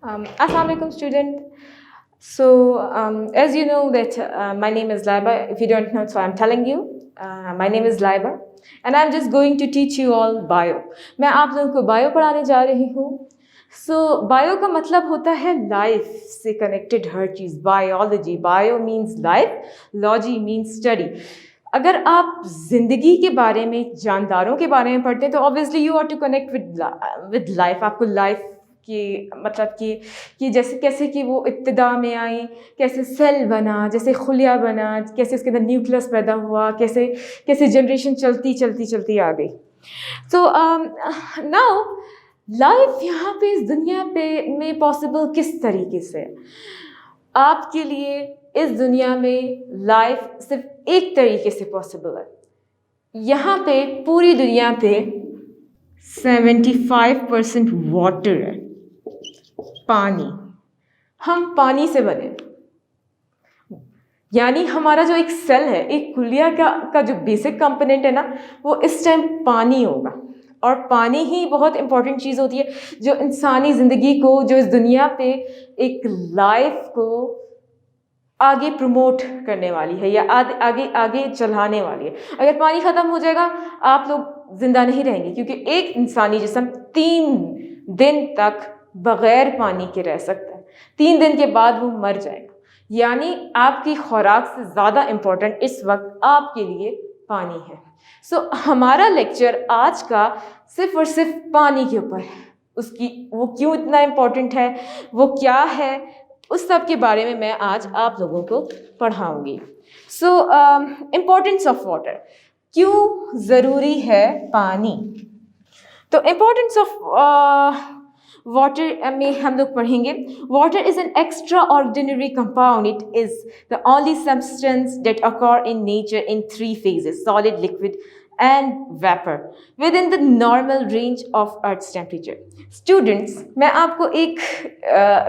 Assalamu alaikum, student. As you know that my name is Laiba. If you don't know, so I'm telling you. My name is Laiba, and I'm just going to teach you all bio. मैं आप लोगों को bio पढ़ाने जा रही हूँ. Bio का मतलब होता है life से connected हर चीज़. Biology. Bio means life. Logy means study. अगर आप जिंदगी के बारे में जानदारों के बारे में पढ़ते हैं तो obviously you ought to connect with life. आपको life कि मतलब कि जैसे कैसे कि वो इब्तिदा में आई, कैसे सेल बना, जैसे खुलिया बना, कैसे उसके अंदर न्यूक्लियस पैदा हुआ, कैसे कैसे जनरेशन चलती चलती चलती आ गई. सो नाउ लाइफ यहाँ पे इस दुनिया पे में पॉसिबल किस तरीके से आपके लिए इस दुनिया में लाइफ सिर्फ एक तरीके से पॉसिबल है. यहाँ पे पूरी दुनिया पे 75% वाटर है, पानी. हम पानी से बने, यानी हमारा जो एक सेल है, एक खुलिया का जो बेसिक कंपोनेंट है ना, वो इस टाइम पानी होगा. और पानी ही बहुत इंपॉर्टेंट चीज़ होती है जो इंसानी ज़िंदगी को, जो इस दुनिया पे एक लाइफ को आगे प्रमोट करने वाली है या आगे आगे चलाने वाली है. अगर पानी ख़त्म हो जाएगा आप लोग ज़िंदा नहीं रहेंगे, क्योंकि एक इंसानी जिस्म 3 दिन तक बग़ैर पानी के रह सकता है. 3 दिन के बाद वो मर जाएगा. यानी आपकी खुराक से ज़्यादा इम्पोर्टेंट इस वक्त आपके लिए पानी है. हमारा लेक्चर आज का सिर्फ और सिर्फ पानी के ऊपर है. वो क्यों इतना इम्पोर्टेंट है, वो क्या है, उस सब के बारे में मैं आज आप लोगों को पढ़ाऊंगी. Importance of water. क्यों ज़रूरी है पानी? तो इम्पोर्टेंस ऑफ वाटर में हम लोग पढ़ेंगे. Water is an extraordinary compound. It is the only substance that occur in nature in 3 phases: solid, liquid and vapour, within the normal range of earth's temperature. Students, मैं आपको एक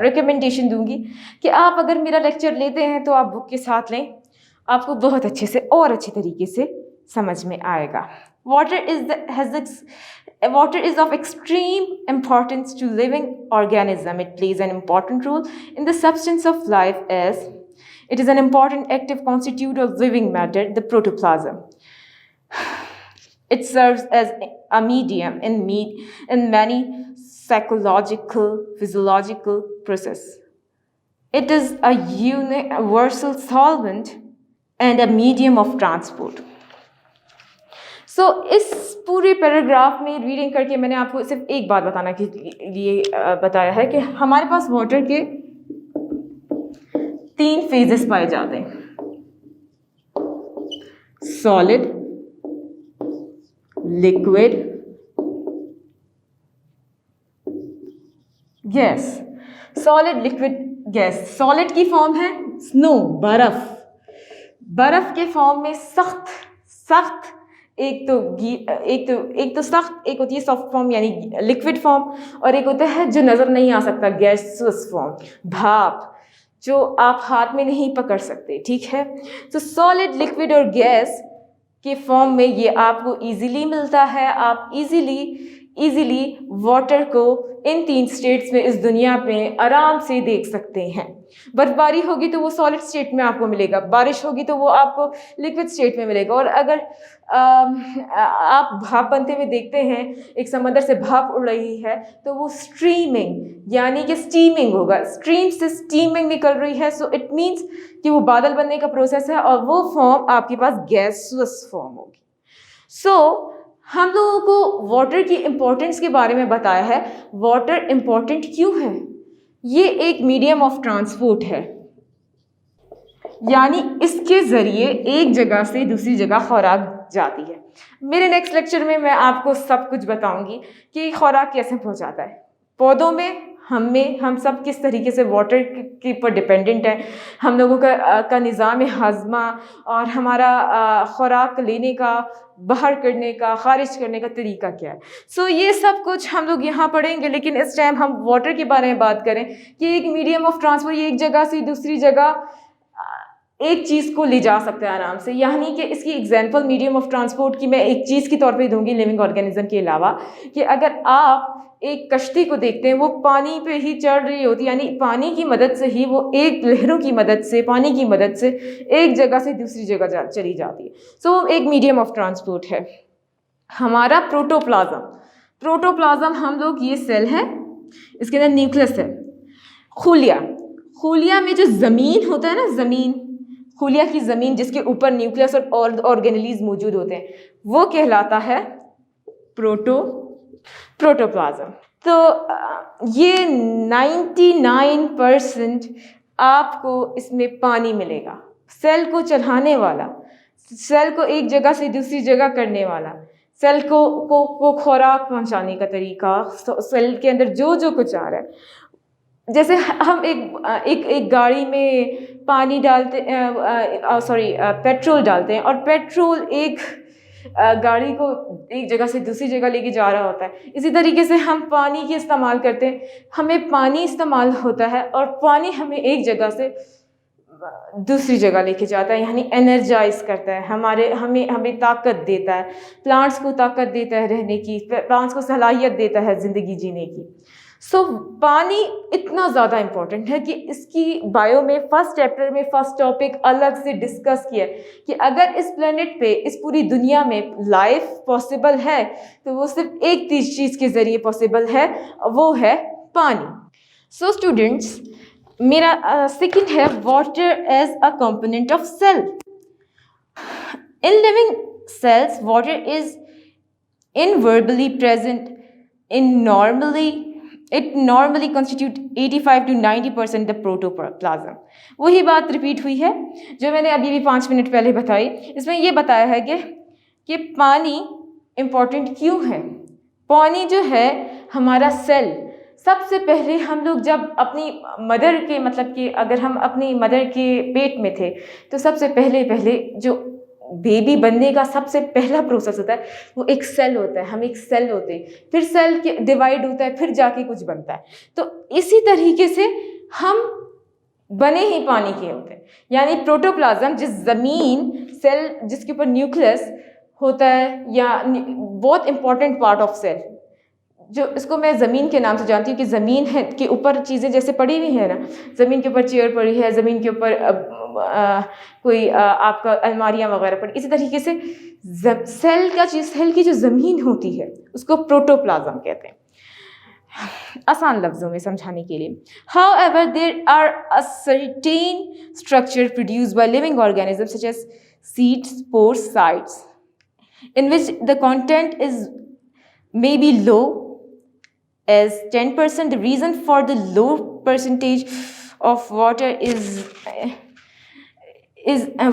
recommendation दूंगी कि आप अगर मेरा lecture लेते हैं तो आप बुक के साथ लें. आपको बहुत अच्छे से और अच्छे तरीके से समझ में आएगा. Water is of extreme importance to living organism. It plays an important role in the substance of life as it is an important active constituent of living matter, the protoplasm. It serves as a medium in many psychological, physiological process. It is a universal solvent and a medium of transport. इस पूरे paragraph में reading करके मैंने आपको सिर्फ एक बात बताना के लिए बताया है कि हमारे पास वाटर के 3 फेजेस पाए जाते हैं: solid, liquid, gas. Solid, liquid, gas. Solid की फॉर्म है स्नो, बर्फ. बर्फ के फॉर्म में सख्त एक तो सख्त, एक होती है सॉफ्ट फॉर्म यानी लिक्विड फॉर्म, और एक होता है जो नज़र नहीं आ सकता, गैसियस फॉर्म, भाप, जो आप हाथ में नहीं पकड़ सकते. ठीक है. सॉलिड, लिक्विड और गैस के फॉर्म में ये आपको इजीली मिलता है. आप इजीली वाटर को इन 3 स्टेट्स में इस दुनिया पे आराम से देख सकते हैं. बर्फबारी होगी तो वो सॉलिड स्टेट में आपको मिलेगा, बारिश होगी तो वो आपको लिक्विड स्टेट में मिलेगा. और अगर आप भाप बनते हुए देखते हैं, एक समंदर से भाप उड़ रही है, तो वो स्ट्रीमिंग यानी कि स्टीमिंग होगा. स्ट्रीम से स्टीमिंग निकल रही है, सो इट मीन्स कि वो बादल बनने का प्रोसेस है, और वो फॉर्म आपके पास गैसियस फॉर्म होगी. हम लोगों को वाटर की इम्पोर्टेंस के बारे में बताया है. वाटर इम्पोर्टेंट क्यों है? ये एक मीडियम ऑफ ट्रांसपोर्ट है, यानी इसके ज़रिए एक जगह से दूसरी जगह खुराक जाती है. मेरे नेक्स्ट लेक्चर में मैं आपको सब कुछ बताऊंगी कि खुराक कैसे पहुंचाता है. पौधों में, हम सब किस तरीके से वाटर के ऊपर डिपेंडेंट है. हम लोगों का निज़ाम हाज़मा और हमारा खुराक लेने का, बाहर करने का, खारिज करने का तरीका क्या है. ये सब कुछ हम लोग यहाँ पढ़ेंगे. लेकिन इस टाइम हम वाटर के बारे में बात करें कि एक मीडियम ऑफ ट्रांसपोर्ट, ये एक जगह से दूसरी जगह एक चीज़ को ले जा सकता है आराम से। यानी कि इसकी एग्जांपल मीडियम ऑफ ट्रांसपोर्ट की मैं एक चीज़ के तौर पे दूंगी लिविंग ऑर्गेनिज्म के अलावा, कि अगर आप एक कश्ती को देखते हैं, वो पानी पे ही चढ़ रही होती है, यानी पानी की मदद से ही वो एक लहरों की मदद से, पानी की मदद से एक जगह से दूसरी जगह चली जाती है। सो एक मीडियम ऑफ ट्रांसपोर्ट है। हमारा प्रोटोप्लाज्म, प्रोटोप्लाज्म हम लोग, ये सेल है, इसके अंदर न्यूक्लियस है। खुलिया, खुलिया में जो ज़मीन होता है ना, ज़मीन, खुलिया की ज़मीन जिसके ऊपर न्यूक्लियस और ऑर्गेनेलीज मौजूद होते हैं, वो कहलाता है प्रोटोप्लाज्म। तो ये 99% आपको इसमें पानी मिलेगा। सेल को चलाने वाला, सेल को एक जगह से दूसरी जगह करने वाला, सेल को खुराक पहुंचाने का तरीका, सेल के अंदर जो जो कुछ आ रहा है। जैसे हम एक गाड़ी में पानी डालते, पेट्रोल डालते हैं, और पेट्रोल एक गाड़ी को एक जगह से दूसरी जगह लेके जा रहा होता है। इसी तरीके से हम पानी की इस्तेमाल करते हैं, हमें पानी इस्तेमाल होता है, और पानी हमें एक जगह से दूसरी जगह लेके जाता है, यानी एनर्जाइज करता है, हमें ताकत देता है, प्लांट्स को ताकत देता है रहने की, प्लांट्स को सलाहियत देता है ज़िंदगी जीने की। सो पानी इतना ज़्यादा इम्पोर्टेंट है कि इसकी बायो में फर्स्ट चैप्टर में फर्स्ट टॉपिक अलग से डिस्कस किया है कि अगर इस प्लेनेट पे, इस पूरी दुनिया में लाइफ पॉसिबल है तो वो सिर्फ एक चीज़ के ज़रिए पॉसिबल है, वो है पानी। सो स्टूडेंट्स, मेरा सेकंड है water as a component of cell. In living cells water is invariably present in It normally constitute 85 to 90% the protoplasm। वही बात रिपीट हुई है जो मैंने अभी भी 5 मिनट पहले बताई। इसमें ये बताया है कि पानी इम्पॉर्टेंट क्यों है। पानी जो है हमारा सेल, सबसे पहले हम लोग जब अपनी मदर के, मतलब कि अगर हम अपनी मदर के पेट में थे, तो सबसे पहले जो बेबी बनने का सबसे पहला प्रोसेस होता है वो एक सेल होता है। हम एक सेल होते हैं, फिर सेल के डिवाइड होता है, फिर जाके कुछ बनता है। तो इसी तरीके से हम बने ही पानी के होते हैं। यानी प्रोटोप्लाज्म, जिस ज़मीन सेल जिसके ऊपर न्यूक्लियस होता है, या बहुत इंपॉर्टेंट पार्ट ऑफ सेल, जो इसको मैं ज़मीन के नाम से जानती हूँ कि ज़मीन है के ऊपर चीज़ें जैसे पड़ी हुई है ना, ज़मीन के ऊपर चेयर पड़ी है, ज़मीन के ऊपर कोई आपका अलमारियाँ वगैरह पड़ी, इसी तरीके से सेल की जो ज़मीन होती है उसको प्रोटोप्लाज्म कहते हैं, आसान लफ्ज़ों में समझाने के लिए। However, there are a certain structure produced by living organisms such as seeds, spores, cysts, in which the content is maybe low as 10%. The reason for the low percentage of water is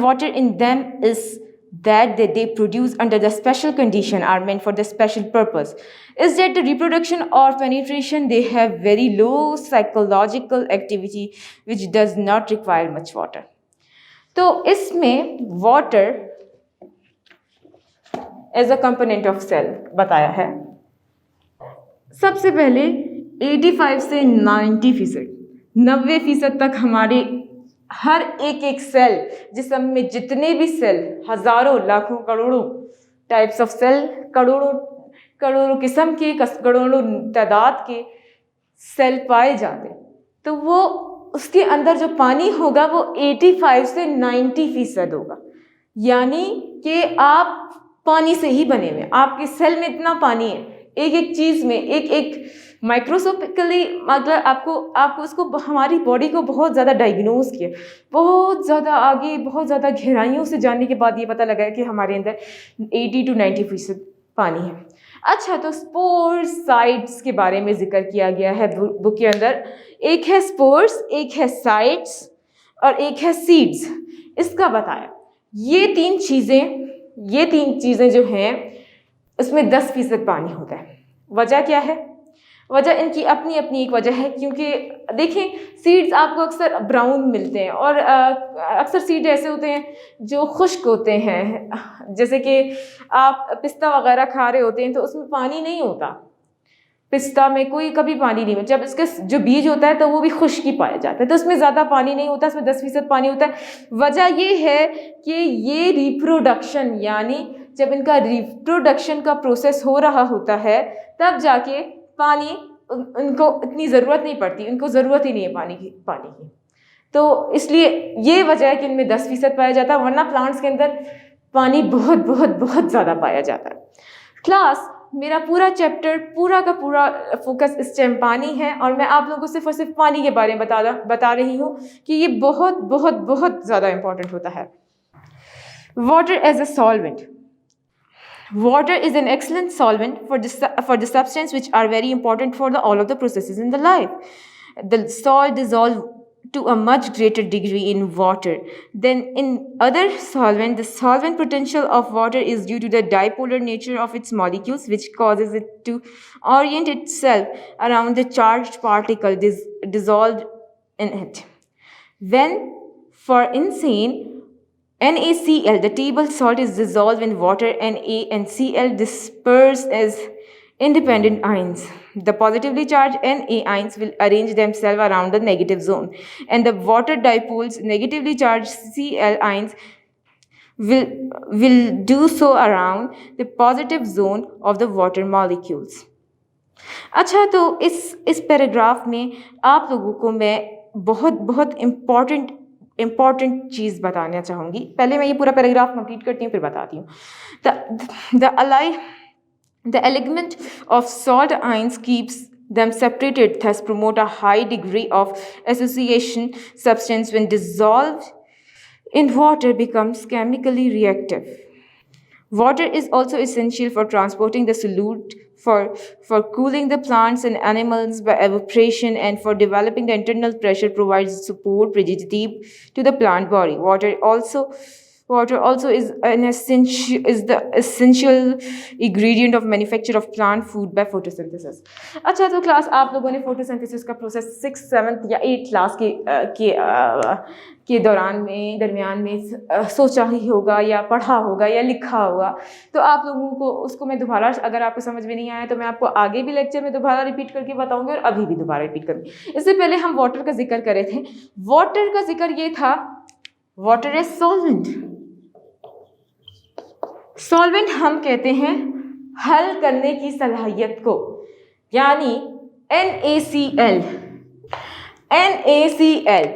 water in them is that they produce under the special condition, are meant for the special purpose, is that the reproduction or penetration, they have very low psychological activity which does not require much water। तो इसमें water as a component of cell बताया है। सबसे पहले 85 से 90% तक हमारे हर एक सेल, जिसम में जितने भी सेल, हजारों, लाखों, करोड़ों टाइप्स ऑफ सेल, करोड़ों किस्म के, करोड़ों तादाद के सेल पाए जाते, तो वो उसके अंदर जो पानी होगा वो 85 से 90% होगा। यानी कि आप पानी से ही बने हुए, आपके सेल में इतना पानी है, एक चीज़ में, एक माइक्रोस्कोपिकली, मतलब आपको उसको, हमारी बॉडी को बहुत ज़्यादा डायग्नोज किया, बहुत ज़्यादा आगे, बहुत ज़्यादा गहराइयों से जानने के बाद ये पता लगा कि हमारे अंदर 80 to 90% पानी है। अच्छा, तो स्पोर्स, साइट्स के बारे में जिक्र किया गया है बुक के अंदर। एक है स्पोर्स, एक है साइट्स, और एक है सीड्स। इसका बताया ये तीन चीज़ें जो हैं उसमें 10% पानी होता है। वजह क्या है? वजह इनकी अपनी एक वजह है, क्योंकि देखें, सीड्स आपको अक्सर ब्राउन मिलते हैं, और अक्सर सीड ऐसे होते हैं जो खुश्क होते हैं, जैसे कि आप पिस्ता वगैरह खा रहे होते हैं तो उसमें पानी नहीं होता, पिस्ता में कोई कभी पानी नहीं, जब इसके जो बीज होता है तो वो भी खुश्क ही पाया जाता है, तो उसमें ज़्यादा पानी नहीं होता, उसमें 10% पानी होता है। वजह ये है कि ये रिप्रोडक्शन, यानी जब इनका रिप्रोडक्शन का प्रोसेस हो रहा होता है तब जाके पानी उनको इतनी ज़रूरत नहीं पड़ती, उनको ज़रूरत ही नहीं है पानी की। तो इसलिए ये वजह है कि इनमें 10% पाया जाता है, वरना प्लांट्स के अंदर पानी बहुत बहुत बहुत ज़्यादा पाया जाता है। क्लास, मेरा पूरा चैप्टर पूरा का पूरा फोकस इस टाइम पानी है, और मैं आप लोगों को सिर्फ और सिर्फ पानी के बारे में बता रही हूँ कि ये बहुत बहुत बहुत ज़्यादा इंपॉर्टेंट होता है। Water as a solvent. Water is an excellent solvent for the substance which are very important for all of the processes in the life. The salt dissolve to a much greater degree in water than in other solvent. The solvent potential of water is due to the dipolar nature of its molecules, which causes it to orient itself around the charged particle dissolved in it. When, for instance, NaCl, the table salt, is dissolved in water, Na and Cl disperse as independent ions. The positively charged Na ions will arrange themselves around the negative zone, and the water dipoles, negatively charged Cl ions, will do so around the positive zone of the water molecules. अच्छा, तो इस paragraph में आप लोगों को मैं बहुत बहुत इम्पॉर्टेंट चीज़ बताना चाहूँगी। पहले मैं ये पूरा पैराग्राफ कंप्लीट करती हूँ, फिर बताती हूँ। The element of salt ions keeps them separated, thus promote a high degree of association. Substance when dissolved in water becomes chemically reactive. Water is also essential for transporting the solute, for cooling the plants and animals by evaporation, and for developing the internal pressure, provides support, rigidity to the plant body. Water also is the essential ingredient of manufacture of plant food by photosynthesis. अच्छा, तो class आप लोगों ने photosynthesis का process 6th 7th या 8th class के दरमियान में सोचा ही होगा या पढ़ा होगा या लिखा होगा। तो आप लोगों को उसको मैं दोबारा, अगर आपको समझ में नहीं आया तो मैं आपको आगे भी लेक्चर में दोबारा रिपीट करके बताऊंगी और अभी भी दोबारा रिपीट करूँगी। इससे पहले हम वाटर का जिक्र कर रहे थे। वाटर का जिक्र ये था, वाटर इज सॉल्वेंट। सॉल्वेंट हम कहते हैं हल करने की सलाहियत को, यानी NaCl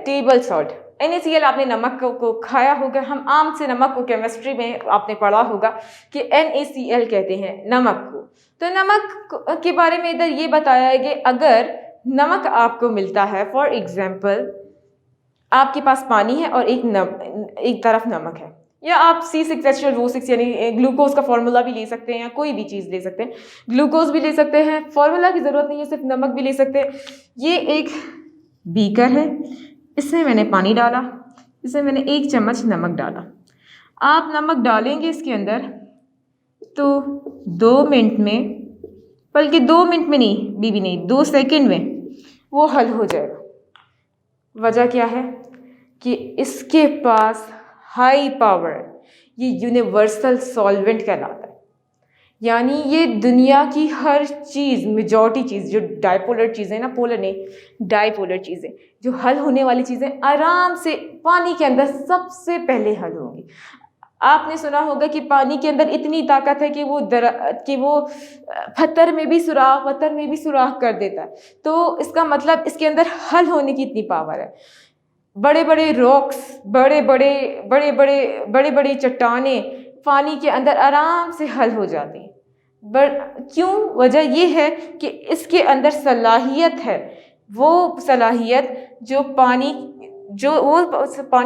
टेबल सॉल्ट। NaCl आपने नमक को खाया होगा, हम आम से नमक को केमिस्ट्री में आपने पढ़ा होगा कि NaCl कहते हैं नमक को। तो नमक के बारे में इधर ये बताया है कि अगर नमक आपको मिलता है, फॉर एग्जाम्पल आपके पास पानी है और एक तरफ नमक है, या आप C6H12O6 यानी ग्लूकोज का फॉर्मूला भी ले सकते हैं, या कोई भी चीज़ ले सकते हैं, ग्लूकोज भी ले सकते हैं, फॉर्मूला की ज़रूरत नहीं है, सिर्फ नमक भी ले सकते हैं। ये एक बीकर है, इसमें मैंने पानी डाला, इसमें मैंने 1 चम्मच नमक डाला। आप नमक डालेंगे इसके अंदर तो 2 मिनट में, बल्कि 2 मिनट में नहीं, 2 सेकेंड में वो हल हो जाएगा। वजह क्या है कि इसके पास हाई पावर, ये यूनिवर्सल सॉल्वेंट कहलाता है, यानी ये दुनिया की हर चीज़, मेजॉरिटी चीज़ जो डाइपोलर चीज़ें ना, पोलर नहीं, डाइपोलर चीज़ें जो हल होने वाली चीज़ें आराम से पानी के अंदर सबसे पहले हल होंगी। आपने सुना होगा कि पानी के अंदर इतनी ताकत है कि वो पत्थर में भी सुराख कर देता है। तो इसका मतलब इसके अंदर हल होने की इतनी पावर है। बड़े बड़े रॉक्स, बड़े बड़े चट्टानें पानी के अंदर आराम से हल हो जाती हैं। क्यों? वजह ये है कि इसके अंदर सलाहियत है, वो सलाहियत जो पानी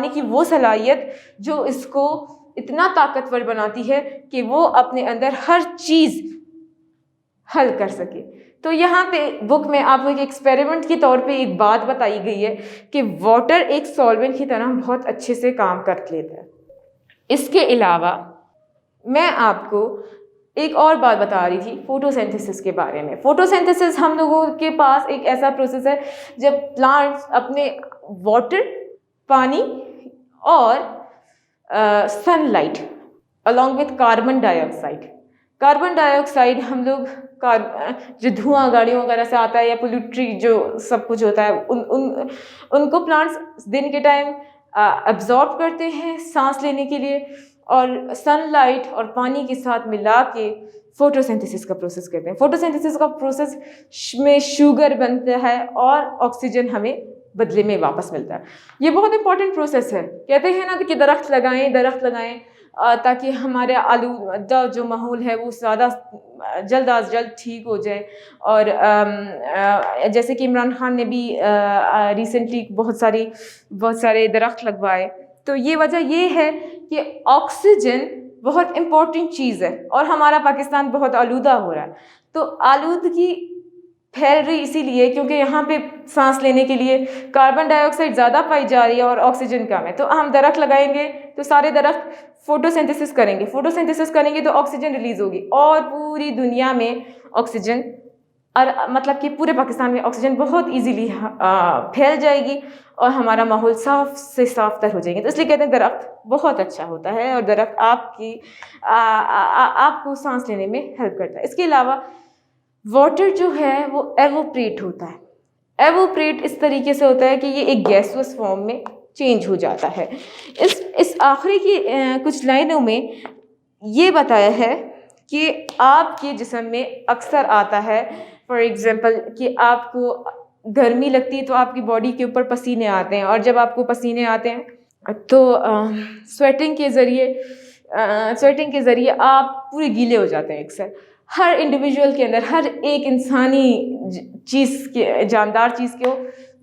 की वो सलाहियत जो इसको इतना ताकतवर बनाती है कि वो अपने अंदर हर चीज़ हल कर सके। तो यहाँ पे बुक में आपको एक एक्सपेरिमेंट के तौर पे एक बात बताई गई है कि वाटर एक सॉल्वेंट की तरह बहुत अच्छे से काम कर लेता है। इसके अलावा मैं आपको एक और बात बता रही थी फोटोसिंथेसिस के बारे में। फोटोसिंथेसिस हम लोगों के पास एक ऐसा प्रोसेस है जब प्लांट्स अपने वाटर, पानी और sunlight along with carbon dioxide हम लोग जो धुआं गाड़ियों वगैरह से आता है या पोल्यूट्री जो सब कुछ होता है उनको प्लांट्स दिन के टाइम अब्जॉर्ब करते हैं सांस लेने के लिए, और सनलाइट और पानी के साथ मिला के फोटोसिंथेसिस का प्रोसेस करते हैं। फोटोसिंथेसिस का प्रोसेस में शुगर बनता है और ऑक्सीजन हमें बदले में वापस मिलता है। ये बहुत इंपॉर्टेंट प्रोसेस है। कहते हैं ना कि दरख्त लगाएं ताकि हमारे आलूदा जो माहौल है वो ज़्यादा जल्द अज जल्द ठीक हो जाए। और जैसे कि इमरान खान ने भी रिसेंटली बहुत सारे दरख्त लगवाए। तो ये वजह ये है कि ऑक्सीजन बहुत इम्पोर्टेंट चीज़ है और हमारा पाकिस्तान बहुत आलूदा हो रहा है। तो आलूदगी फैल रही इसीलिए क्योंकि यहाँ पे सांस लेने के लिए कार्बन डाइऑक्साइड ज़्यादा पाई जा रही है और ऑक्सीजन कम है। तो हम दरख्त लगाएंगे तो सारे दरख्त फोटोसिंथेसिस करेंगे तो ऑक्सीजन रिलीज होगी और पूरी दुनिया में ऑक्सीजन और मतलब कि पूरे पाकिस्तान में ऑक्सीजन बहुत इजीली फैल जाएगी और हमारा माहौल साफ से साफ तर हो जाएंगे। तो इसलिए कहते हैं दरख्त बहुत अच्छा होता है और दरख्त आपको सांस लेने में हेल्प करता है। इसके अलावा वाटर जो है वो एवोपरेट होता है। एवोपरेट इस तरीके से होता है कि ये एक गैसुअस फॉर्म में चेंज हो जाता है। इस आखिरी की कुछ लाइनों में ये बताया है कि आपके जिस्म में अक्सर आता है, फॉर एग्जांपल कि आपको गर्मी लगती है तो आपकी बॉडी के ऊपर पसीने आते हैं, और जब आपको पसीने आते हैं तो स्वेटिंग के ज़रिए आप पूरे गीले हो जाते हैं। अक्सर हर इंडिविजुअल के अंदर, हर एक इंसानी चीज़ के, जानदार चीज़ को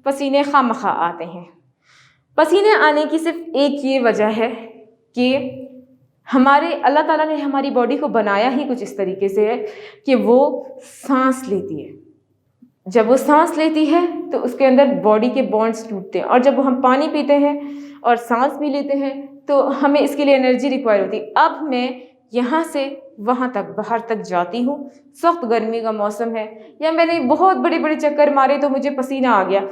पसीने खामखा आते हैं। पसीने आने की सिर्फ एक ये वजह है कि अल्लाह ताला ने हमारी बॉडी को बनाया ही कुछ इस तरीके से है कि वो सांस लेती है। जब वो सांस लेती है तो उसके अंदर बॉडी के बॉन्ड्स टूटते हैं, और जब हम पानी पीते हैं और सांस भी लेते हैं तो हमें इसके लिए एनर्जी रिक्वायर होती है। अब मैं यहाँ से वहाँ तक बाहर तक जाती हूँ, सख्त गर्मी का मौसम है या मैंने बहुत बड़े बड़े चक्कर मारे तो मुझे पसीना आ गया।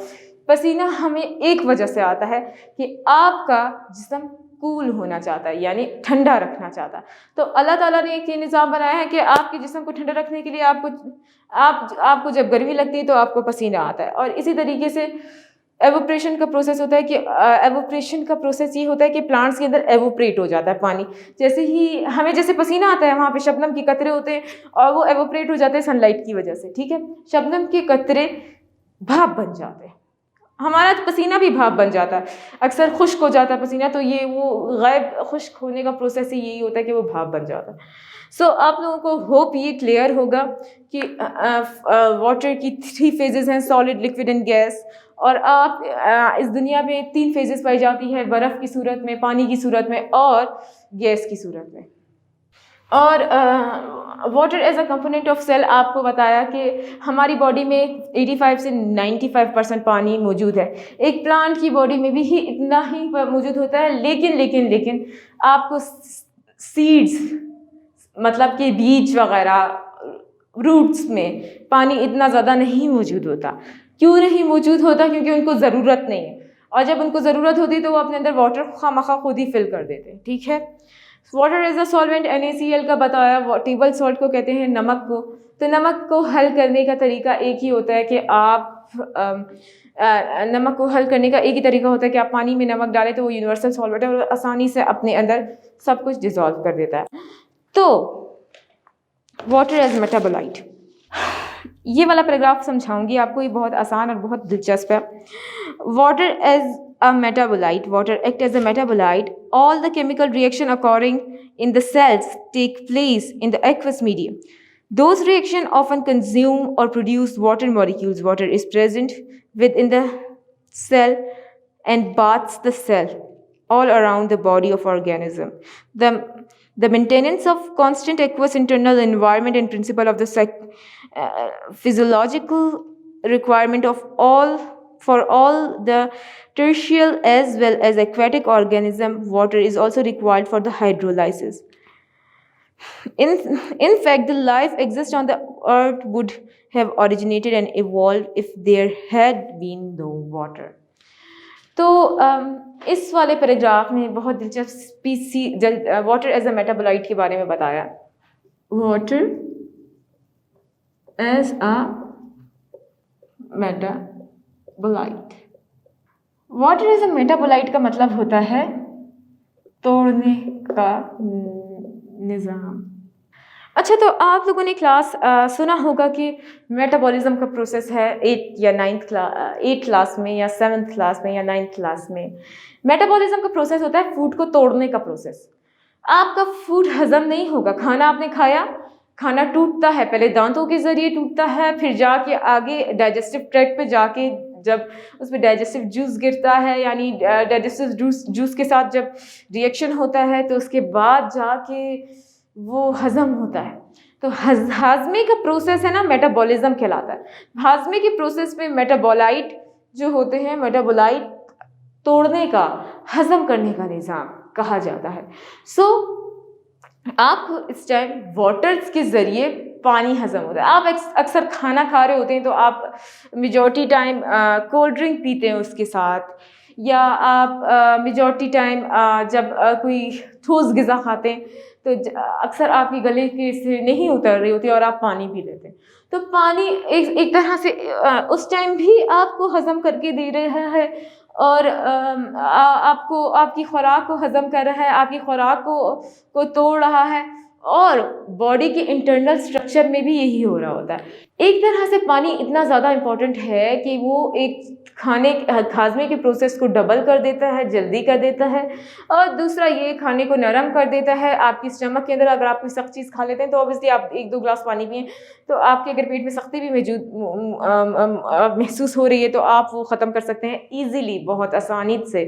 पसीना हमें एक वजह से आता है कि आपका जिस्म कूल होना चाहता है, यानी ठंडा रखना चाहता है। तो अल्लाह ताला ने एक ये निज़ाम बनाया है कि आपके जिस्म को ठंडा रखने के लिए आपको जब गर्मी लगती है तो आपको पसीना आता है। और इसी तरीके से एवोपरेशन का प्रोसेस होता है कि एवोपरेशन का प्रोसेस ये होता है कि प्लांट्स के अंदर एवोपरेट हो जाता है पानी। जैसे ही हमें जैसे पसीना आता है वहाँ पे शबनम के कतरे होते हैं और वो एवोपरेट हो जाते हैं सनलाइट की वजह से, ठीक है। शबनम के कतरे भाप बन जाते हैं, हमारा पसीना भी भाप बन जाता है। अक्सर खुश्क हो जाता है पसीना, तो ये वो गायब खुश्क होने का प्रोसेस ही यही होता है कि वो भाप बन जाता है। सो आप लोगों को होप ये क्लियर होगा कि वाटर की 3 फेजेस हैं, सॉलिड, लिक्विड एंड गैस। और आप इस दुनिया में 3 फेजेस पाई जाती है, बर्फ़ की सूरत में, पानी की सूरत में और गैस की सूरत में। और water as a component of cell आपको बताया कि हमारी बॉडी में 85 से 95% पानी मौजूद है। एक प्लांट की बॉडी में भी इतना ही मौजूद होता है, लेकिन आपको सीड्स मतलब कि बीज वगैरह रूट्स में पानी इतना ज़्यादा नहीं मौजूद होता। क्यों नहीं मौजूद होता? क्योंकि उनको ज़रूरत नहीं है, और जब उनको ज़रूरत होती है तो वो अपने अंदर वाटर खामखा खुद ही फिल कर देते हैं, ठीक है। Water as a solvent NaCl का बताया, टेबल सॉल्ट को कहते हैं नमक को। तो नमक को हल करने का तरीका एक ही होता है कि आप नमक को हल करने का एक ही तरीका होता है कि आप पानी में नमक डालें तो वो यूनिवर्सल सॉल्वेंट है और आसानी से अपने अंदर सब कुछ डिसॉल्व कर देता है। तो वाटर एज मेटाबोलाइट, ये वाला पैराग्राफ समझाऊंगी आपको, ये बहुत आसान और बहुत दिलचस्प है। Water as a metabolite, water act as a metabolite. All the chemical reaction occurring in the cells take place in the aqueous medium. Those reactions often consume or produce water molecules. Water is present within the cell and bathes the cell all around the body of organism. The maintenance of constant aqueous internal environment and principle of the physiological requirement of for all the terrestrial as well as aquatic organism, water is also required for the hydrolysis. In fact, the life exists on the earth would have originated and evolved if there had been no water. तो इस वाले paragraph में बहुत दिलचस्प water as a metabolite के बारे में बताया। Water as a metabolite. Water as a metabolite का मतलब होता है तोड़ने का निज़ाम। अच्छा, तो आप लोगों ने क्लास सुना होगा कि मेटाबॉलिज्म का प्रोसेस है 8 क्लास में या 7th क्लास में या 9th क्लास में। मेटाबॉलिज्म का प्रोसेस होता है फूड को तोड़ने का प्रोसेस। आपका फूड हजम नहीं होगा, खाना आपने खाया, खाना टूटता है, पहले दांतों के ज़रिए टूटता है, फिर जाके आगे डाइजेस्टिव ट्रैक्ट पे जाके जब उस पर डाइजेस्टिव जूस गिरता है, यानी डाइजेस्टिव जूस के साथ जब रिएक्शन होता है तो उसके बाद जाके वो हजम होता है। तो हाजमे का प्रोसेस है ना, मेटाबॉलिज्म कहलाता है। हाजमे के प्रोसेस में मेटाबोलाइट जो होते हैं, मेटाबोलाइट तोड़ने का, हजम करने का निज़ाम कहा जाता है। सो आपको इस टाइम वाटर्स के ज़रिए पानी हजम होता है। आप अक्सर खाना खा रहे होते हैं तो आप मेजॉरिटी टाइम कोल्ड ड्रिंक पीते हैं उसके साथ, या आप मेजॉरिटी टाइम जब कोई ठोस ग़िज़ा खाते हैं तो अक्सर आपकी गले के से नहीं उतर रही होती और आप पानी पी लेते हैं। तो पानी एक तरह से उस टाइम भी आपको हजम करके दे रहा है और आपको आपकी खुराक को हजम कर रहा है, आपकी खुराक को तोड़ रहा है, और बॉडी के इंटरनल स्ट्रक्चर में भी यही हो रहा होता है। एक तरह से पानी इतना ज़्यादा इम्पोर्टेंट है कि वो एक हाजमे के प्रोसेस को डबल कर देता है, जल्दी कर देता है, और दूसरा ये खाने को नरम कर देता है। आपकी स्टमक के अंदर अगर आप कोई सख्त चीज़ खा लेते हैं तो ऑब्वियसली आप 1-2 ग्लास पानी पिएं तो आपके अगर पेट में सख्ती भी महसूस हो रही है तो आप वो ख़त्म कर सकते हैं ईज़िली, बहुत आसानी से,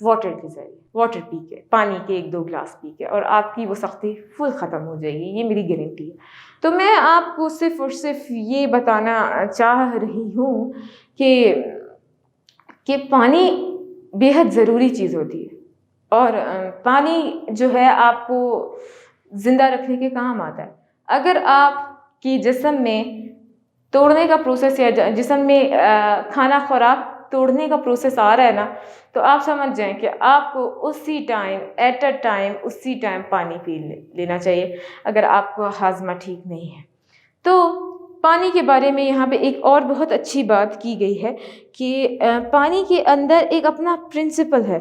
वाटर के ज़रिए, वाटर पी के, पानी के 1-2 ग्लास पी के, और आपकी वो सख्ती फुल ख़त्म हो जाएगी, ये मेरी गारंटी है। तो मैं आपको सिर्फ़ और सिर्फ ये बताना चाह रही हूँ कि पानी बेहद ज़रूरी चीज़ होती है, और पानी जो है आपको ज़िंदा रखने के काम आता है। अगर आपकी जिस्म में तोड़ने का प्रोसेस या जिस्म में खाना खुराक तोड़ने का प्रोसेस आ रहा है ना, तो आप समझ जाएं कि आपको उसी टाइम, एट अ टाइम, उसी टाइम पानी पी लेना चाहिए अगर आपको हाजमा ठीक नहीं है। तो पानी के बारे में यहाँ पे एक और बहुत अच्छी बात की गई है कि पानी के अंदर एक अपना प्रिंसिपल है,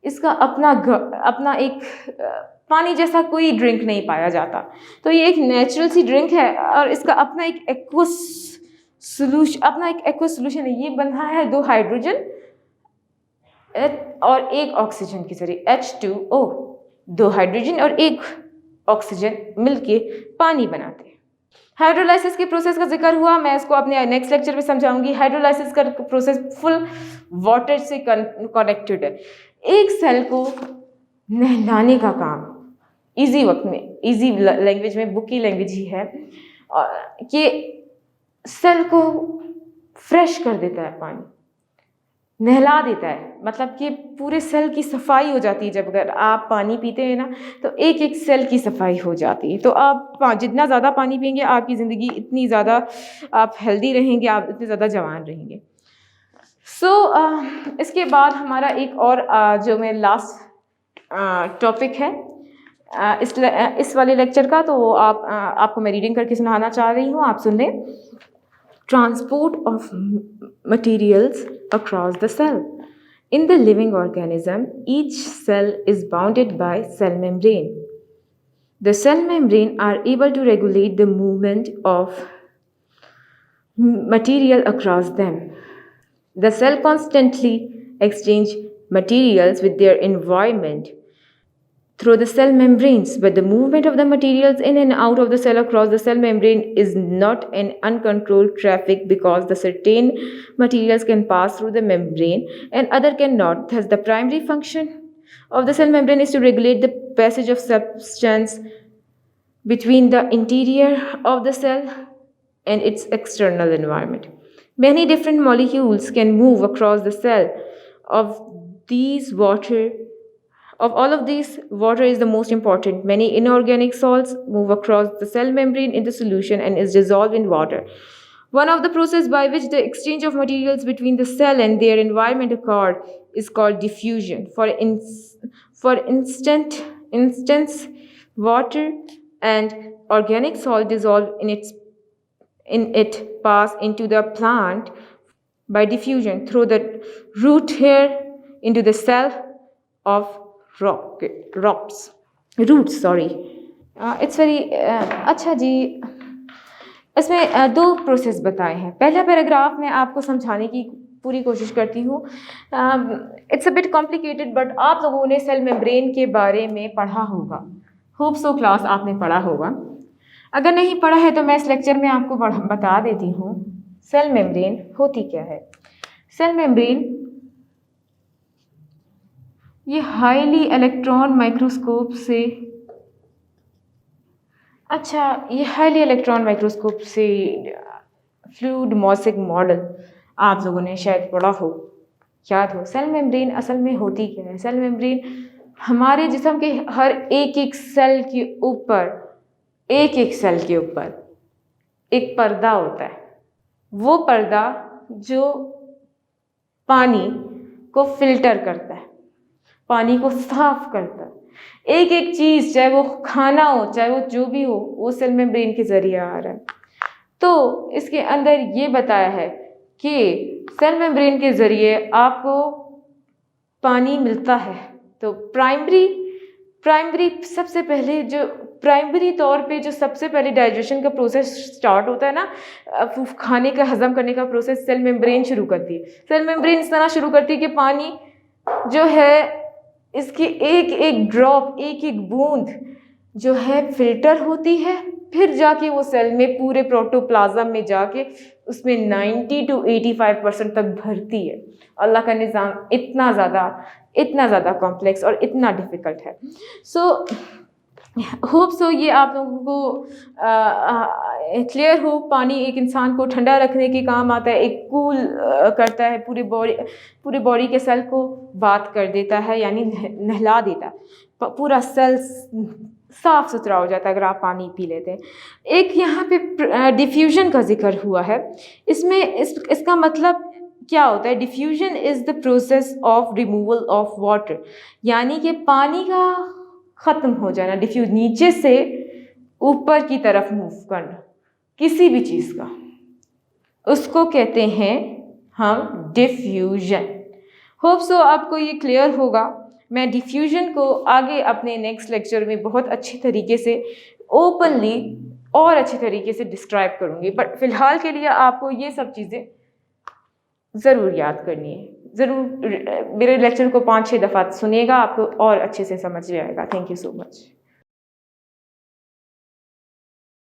इसका अपना एक पानी जैसा कोई ड्रिंक नहीं पाया जाता। तो ये एक नेचुरल सी ड्रिंक है और इसका अपना एक एक्वस सोल्यूशन है। ये बना है 2 हाइड्रोजन और 1 ऑक्सीजन के जरिए, H2O। 2 हाइड्रोजन और 1 ऑक्सीजन मिलके पानी बनाते हैं। हाइड्रोलाइसिस के प्रोसेस का जिक्र हुआ, मैं इसको अपने नेक्स्ट लेक्चर में समझाऊंगी। हाइड्रोलाइसिस का प्रोसेस फुल वाटर से कनेक्टेड है। एक सेल को नहलाने का काम इजी वक्त में, इजी लैंग्वेज में, बुक की लैंग्वेज ही है, कि सेल को फ्रेश कर देता है, पानी नहला देता है, मतलब कि पूरे सेल की सफाई हो जाती है। जब अगर आप पानी पीते हैं ना तो एक एक सेल की सफाई हो जाती है। तो आप जितना ज़्यादा पानी पिएंगे आपकी ज़िंदगी इतनी ज़्यादा आप हेल्दी रहेंगे, आप इतने ज़्यादा जवान रहेंगे। इसके बाद हमारा एक और जो मैं लास्ट टॉपिक है इस वाले लेक्चर का, तो आपको मैं रीडिंग करके सुनाना चाह रही हूँ, आप सुन लें। Transport of materials across the cell. In the living organism, each cell is bounded by cell membrane. The cell membrane are able to regulate the movement of material across them. The cell constantly exchange materials with their environment through the cell membranes, but the movement of the materials in and out of the cell across the cell membrane is not an uncontrolled traffic, because the certain materials can pass through the membrane and other cannot. Thus, the primary function of the cell membrane is to regulate the passage of substance between the interior of the cell and its external environment. Many different molecules can move across the cell. Of all of these, water is the most important. Many inorganic salts move across the cell membrane into solution and is dissolved in water. One of the processes by which the exchange of materials between the cell and their environment occur is called diffusion. For instance, water and organic salt dissolve in it pass into the plant by diffusion through the root hair into the cell of roots. Sorry, it's very अच्छा जी। इसमें दो process बताए हैं। पहला paragraph में आपको समझाने की पूरी कोशिश करती हूँ। It's a bit complicated, but आप लोगों ने सेल मेम्ब्रेन के बारे में पढ़ा होगा। होप सो क्लास आपने पढ़ा होगा। अगर नहीं पढ़ा है तो मैं इस लेक्चर में आपको बता देती हूँ सेल मेम्ब्रेन होती क्या है। सेल मेम्ब्रेन ये हाईली इलेक्ट्रॉन माइक्रोस्कोप से फ्लूइड मोज़ेक मॉडल आप लोगों ने शायद पढ़ा हो, याद हो। सेल मेम्ब्रेन असल में होती क्या है? सेल मेम्ब्रेन हमारे जिस्म के हर एक सेल के ऊपर एक पर्दा होता है। वो पर्दा जो पानी को फिल्टर करता है, पानी को साफ करता है। एक चीज़, चाहे वो खाना हो, चाहे वो जो भी हो, वो सेल मेम्ब्रेन के ज़रिए आ रहा है। तो इसके अंदर ये बताया है कि सेल मेम्ब्रेन के ज़रिए आपको पानी मिलता है। तो प्राइमरी सबसे पहले जो प्राइमरी तौर पे जो सबसे पहले डाइजेशन का प्रोसेस स्टार्ट होता है ना, खाने का हज़म करने का प्रोसेस सेल मेम्ब्रेन शुरू करती है। सेल मेम्ब्रेन इस तरह शुरू करती है कि पानी जो है इसकी एक ड्रॉप, एक बूंद जो है फिल्टर होती है, फिर जाके वो सेल में पूरे प्रोटोप्लाज्म में जाके उसमें 90 to 85% तक भरती है। अल्लाह का निज़ाम इतना ज़्यादा कॉम्प्लेक्स और इतना डिफ़िकल्ट है। होप सो ये आप लोगों को क्लियर हो। पानी एक इंसान को ठंडा रखने के काम आता है, एक कूल करता है, पूरे बॉडी के सेल को बात कर देता है, यानी नहला देता है। पूरा सेल साफ़ सुथरा हो जाता है अगर आप पानी पी लेते हैं। एक यहाँ पे डिफ्यूजन का जिक्र हुआ है। इसमें इसका मतलब क्या होता है? Diffusion is the process of removal of water, यानी कि पानी का ख़त्म हो जाना। डिफ्यूज नीचे से ऊपर की तरफ मूव करना किसी भी चीज़ का, उसको कहते हैं हम डिफ्यूजन। होप सो आपको ये क्लियर होगा। मैं डिफ्यूजन को आगे अपने नेक्स्ट लेक्चर में बहुत अच्छे तरीके से ओपनली और अच्छे तरीके से डिस्क्राइब करूँगी, बट फ़िलहाल के लिए आपको ये सब चीज़ें ज़रूर याद करनी है। ज़रूर मेरे लेक्चर को 5-6 दफ़ा सुनिएगा, आपको और अच्छे से समझ में आएगा। Thank you so much.